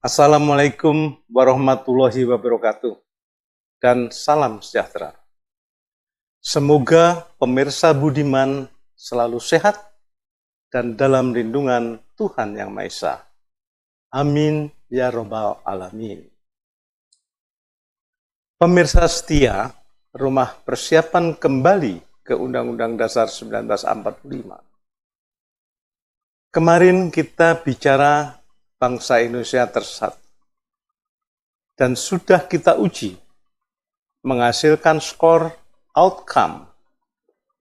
Assalamualaikum warahmatullahi wabarakatuh dan salam sejahtera. Semoga pemirsa budiman selalu sehat dan dalam lindungan Tuhan Yang Maha Esa. Amin ya robbal alamin. Pemirsa setia, Rumah Persiapan Kembali ke Undang-Undang Dasar 1945. Kemarin kita bicara bangsa Indonesia tersatu. Dan sudah kita uji menghasilkan skor outcome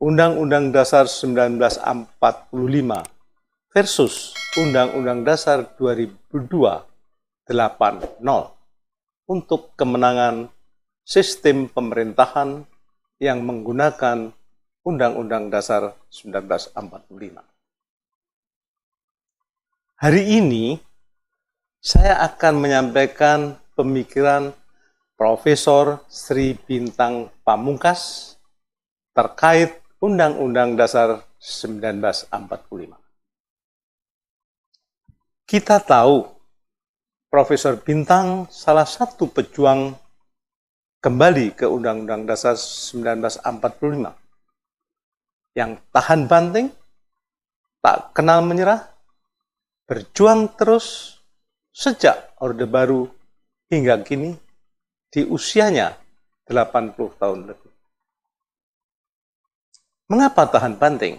Undang-Undang Dasar 1945 versus Undang-Undang Dasar 2002 80 untuk kemenangan sistem pemerintahan yang menggunakan Undang-Undang Dasar 1945. Hari ini saya akan menyampaikan pemikiran Profesor Sri Bintang Pamungkas terkait Undang-Undang Dasar 1945. Kita tahu Profesor Bintang salah satu pejuang kembali ke Undang-Undang Dasar 1945 yang tahan banting, tak kenal menyerah, berjuang terus sejak Orde Baru hingga kini di usianya 80 tahun lebih. Mengapa tahan banting?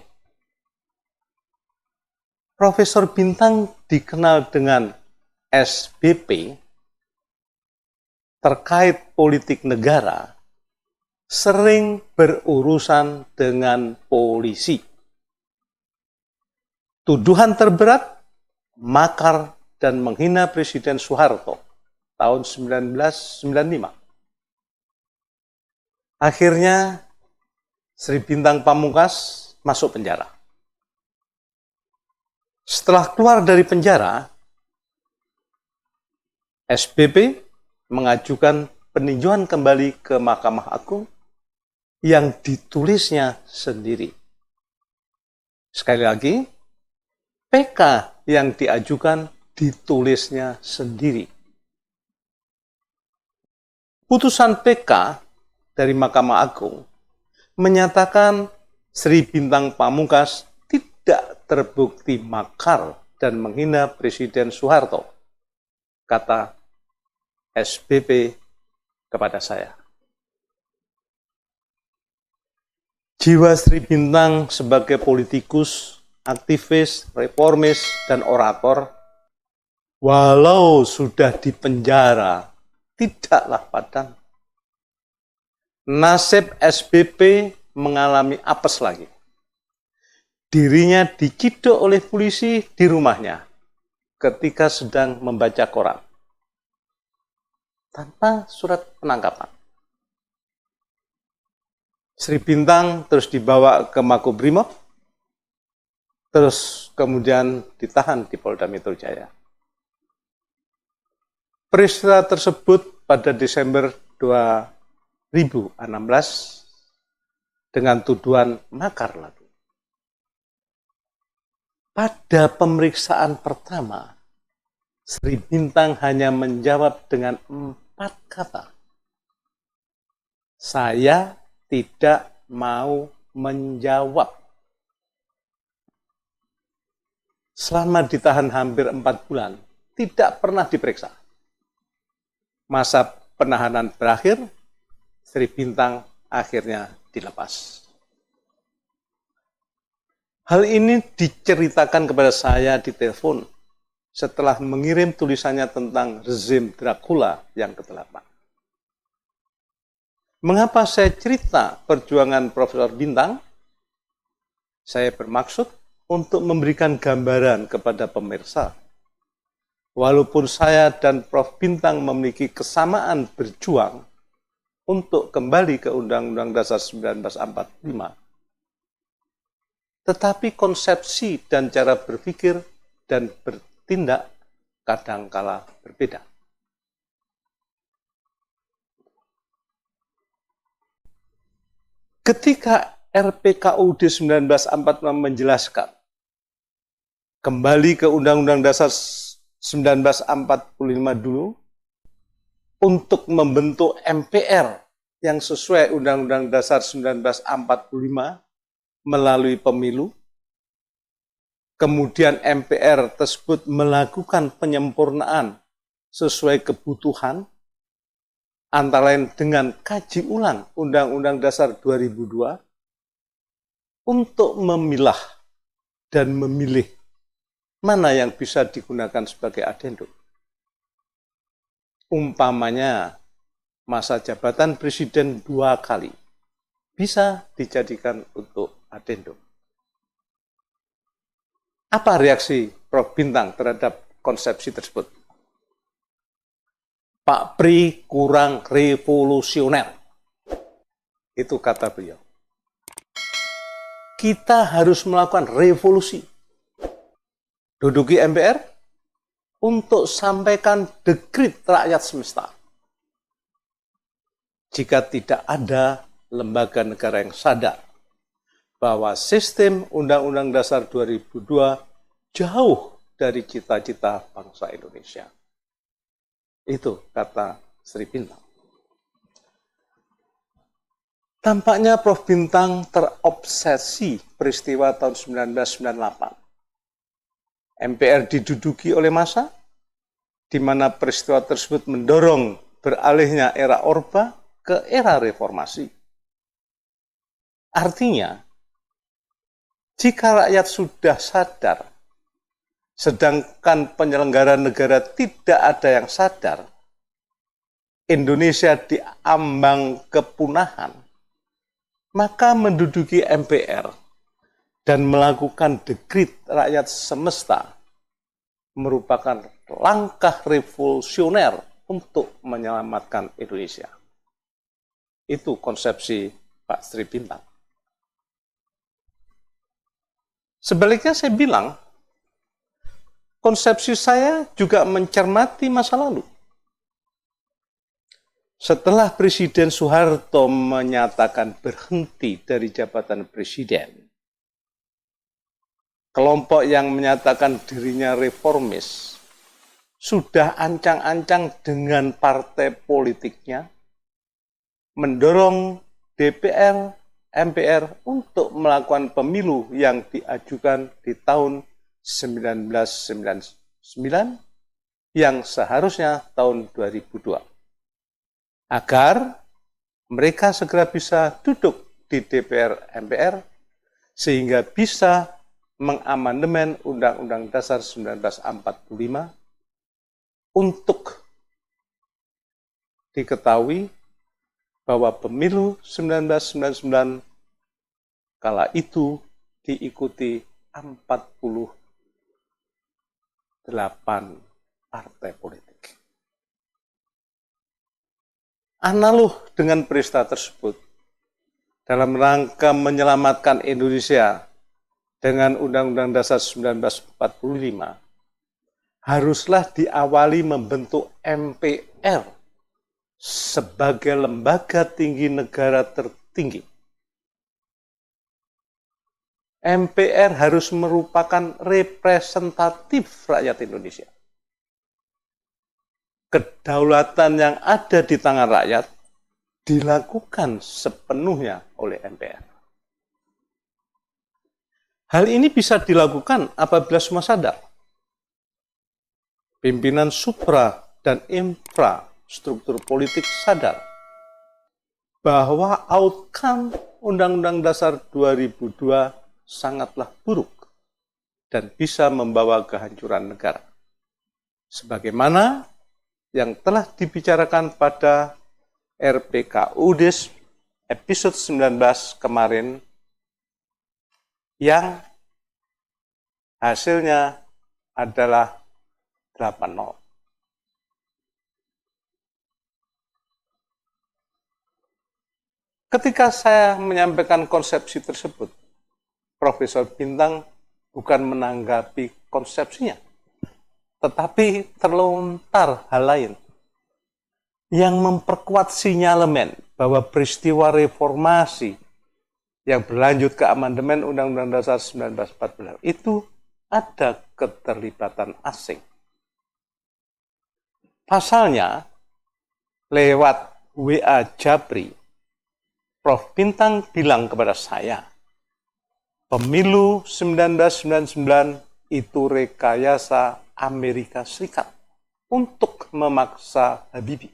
Profesor Bintang dikenal dengan SBP terkait politik negara, sering berurusan dengan polisi. Tuduhan terberat, makar dan menghina Presiden Soeharto tahun 1995. Akhirnya Sri Bintang Pamungkas masuk penjara. Setelah keluar dari penjara, SBP mengajukan peninjauan kembali ke Mahkamah Agung yang ditulisnya sendiri. Sekali lagi, PK yang diajukan ditulisnya sendiri. Putusan PK dari Mahkamah Agung menyatakan Sri Bintang Pamungkas tidak terbukti makar dan menghina Presiden Soeharto, kata SBP kepada saya. Jiwa Sri Bintang sebagai politikus, aktivis, reformis, dan orator, walau sudah dipenjara, tidaklah padam. Nasib SBP mengalami apes lagi. Dirinya diciduk oleh polisi di rumahnya ketika sedang membaca koran tanpa surat penangkapan. Sri Bintang terus dibawa ke Makobrimob, terus kemudian ditahan di Polda Metro Jaya. Peristiwa tersebut pada Desember 2016 dengan tuduhan makar lagi. Pada pemeriksaan pertama, Sri Bintang hanya menjawab dengan 4 kata. Saya tidak mau menjawab. Selama ditahan hampir 4 bulan, tidak pernah diperiksa. Masa penahanan berakhir, Sri Bintang akhirnya dilepas. Hal ini diceritakan kepada saya di telepon setelah mengirim tulisannya tentang rezim Dracula yang ke-8. Mengapa saya cerita perjuangan Profesor Bintang? Saya bermaksud untuk memberikan gambaran kepada pemirsa. Walaupun saya dan Prof. Bintang memiliki kesamaan berjuang untuk kembali ke Undang-Undang Dasar 1945, tetapi konsepsi dan cara berpikir dan bertindak kadangkala berbeda. Ketika RPKUD 1945 menjelaskan kembali ke Undang-Undang Dasar 1945 dulu untuk membentuk MPR yang sesuai Undang-Undang Dasar 1945 melalui pemilu. Kemudian MPR tersebut melakukan penyempurnaan sesuai kebutuhan, antara lain dengan kaji ulang Undang-Undang Dasar 2002 untuk memilah dan memilih mana yang bisa digunakan sebagai adendum. Umpamanya masa jabatan presiden 2 kali bisa dijadikan untuk adendum. Apa reaksi Prof. Bintang terhadap konsepsi tersebut? Pak Pri kurang revolusioner. Itu kata beliau. Kita harus melakukan revolusi. Duduki MPR untuk sampaikan dekrit rakyat semesta. Jika tidak ada lembaga negara yang sadar bahwa sistem Undang-Undang Dasar 2002 jauh dari cita-cita bangsa Indonesia. Itu kata Sri Bintang. Tampaknya Prof. Bintang terobsesi peristiwa tahun 1998. MPR diduduki oleh massa, di mana peristiwa tersebut mendorong beralihnya era Orba ke era reformasi. Artinya, jika rakyat sudah sadar, sedangkan penyelenggara negara tidak ada yang sadar, Indonesia diambang kepunahan, maka menduduki MPR dan melakukan dekrit rakyat semesta merupakan langkah revolusioner untuk menyelamatkan Indonesia. Itu konsepsi Pak Sri Bintang. Sebaliknya saya bilang, konsepsi saya juga mencermati masa lalu. Setelah Presiden Soeharto menyatakan berhenti dari jabatan presiden, kelompok yang menyatakan dirinya reformis sudah ancang-ancang dengan partai politiknya mendorong DPR, MPR untuk melakukan pemilu yang diajukan di tahun 1999 yang seharusnya tahun 2002. Agar mereka segera bisa duduk di DPR, MPR sehingga bisa mengamandemen Undang-Undang Dasar 1945 untuk diketahui bahwa pemilu 1999 kala itu diikuti 48 partai politik. Analog dengan peristiwa tersebut, dalam rangka menyelamatkan Indonesia dengan Undang-Undang Dasar 1945, haruslah diawali membentuk MPR sebagai lembaga tinggi negara tertinggi. MPR harus merupakan representatif rakyat Indonesia. Kedaulatan yang ada di tangan rakyat dilakukan sepenuhnya oleh MPR. Hal ini bisa dilakukan apabila semua sadar. Pimpinan supra dan infrastruktur politik sadar bahwa outcome Undang-Undang Dasar 2002 sangatlah buruk dan bisa membawa kehancuran negara. Sebagaimana yang telah dibicarakan pada RPKUDIS episode 19 kemarin yang hasilnya adalah 8-0. Ketika saya menyampaikan konsepsi tersebut, Profesor Bintang bukan menanggapi konsepsinya, tetapi terlontar hal lain yang memperkuat sinyalemen bahwa peristiwa reformasi yang berlanjut ke amandemen Undang-Undang Dasar 1945 itu ada keterlibatan asing. Pasalnya, lewat WA Japri, Prof. Bintang bilang kepada saya, pemilu 1999 itu rekayasa Amerika Serikat untuk memaksa Habibie.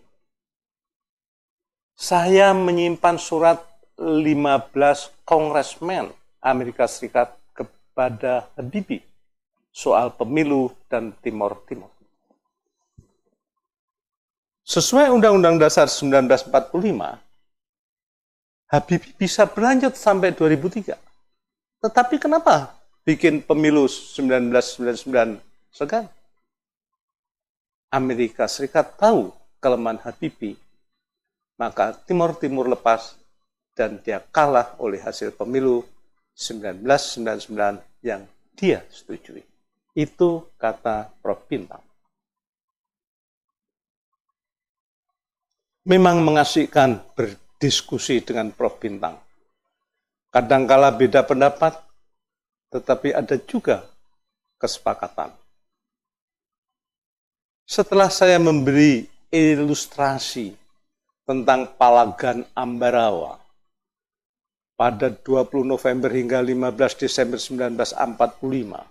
Saya menyimpan surat 15 kongresmen Amerika Serikat kepada Habibie soal pemilu dan Timor Timur. Sesuai Undang-Undang Dasar 1945, Habibie bisa berlanjut sampai 2003. Tetapi kenapa bikin pemilu 1999 segan? Amerika Serikat tahu kelemahan Habibie, maka Timor Timur lepas dan dia kalah oleh hasil pemilu 1999 yang dia setujui. Itu kata Prof. Bintang. Memang mengasihkan berdiskusi dengan Prof. Bintang. Kadangkala beda pendapat, tetapi ada juga kesepakatan. Setelah saya memberi ilustrasi tentang Palagan Ambarawa pada 20 November hingga 15 Desember 1945,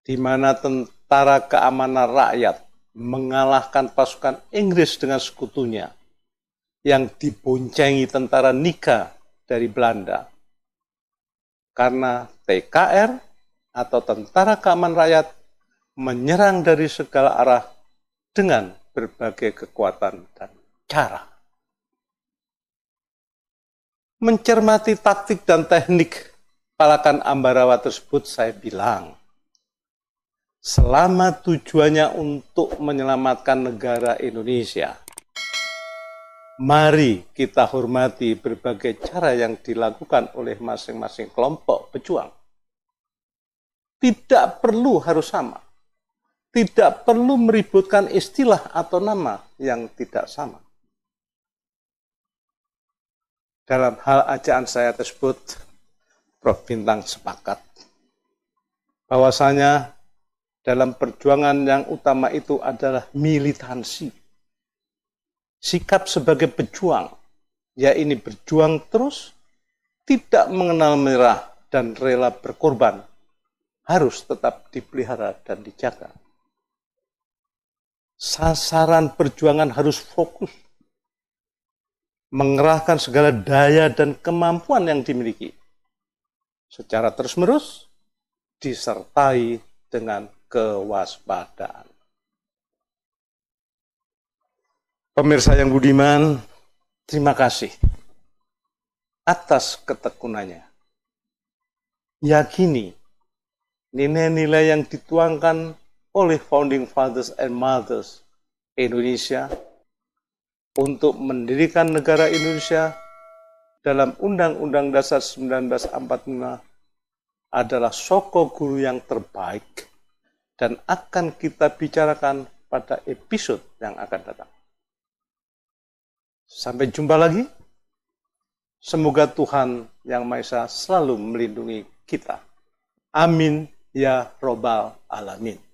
di mana tentara keamanan rakyat mengalahkan pasukan Inggris dengan sekutunya yang diboncengi tentara Nika dari Belanda. Karena TKR atau Tentara Keamanan Rakyat menyerang dari segala arah dengan berbagai kekuatan dan cara. Mencermati taktik dan teknik Palagan Ambarawa tersebut, saya bilang, selama tujuannya untuk menyelamatkan negara Indonesia, mari kita hormati berbagai cara yang dilakukan oleh masing-masing kelompok pejuang. Tidak perlu harus sama. Tidak perlu meributkan istilah atau nama yang tidak sama. Dalam hal ajaan saya tersebut, Prof. Bintang sepakat bahwasanya dalam perjuangan yang utama itu adalah militansi. Sikap sebagai pejuang, yaitu berjuang terus, tidak mengenal menyerah dan rela berkorban, harus tetap dipelihara dan dijaga. Sasaran perjuangan harus fokus, mengerahkan segala daya dan kemampuan yang dimiliki, secara terus-menerus, disertai dengan kewaspadaan. Pemirsa yang budiman, terima kasih atas ketekunannya. Yakini nilai-nilai yang dituangkan oleh Founding Fathers and Mothers Indonesia untuk mendirikan negara Indonesia dalam Undang-Undang Dasar 1945 adalah soko guru yang terbaik dan akan kita bicarakan pada episode yang akan datang. Sampai jumpa lagi. Semoga Tuhan Yang Maha Esa selalu melindungi kita. Amin ya Robbal Alamin.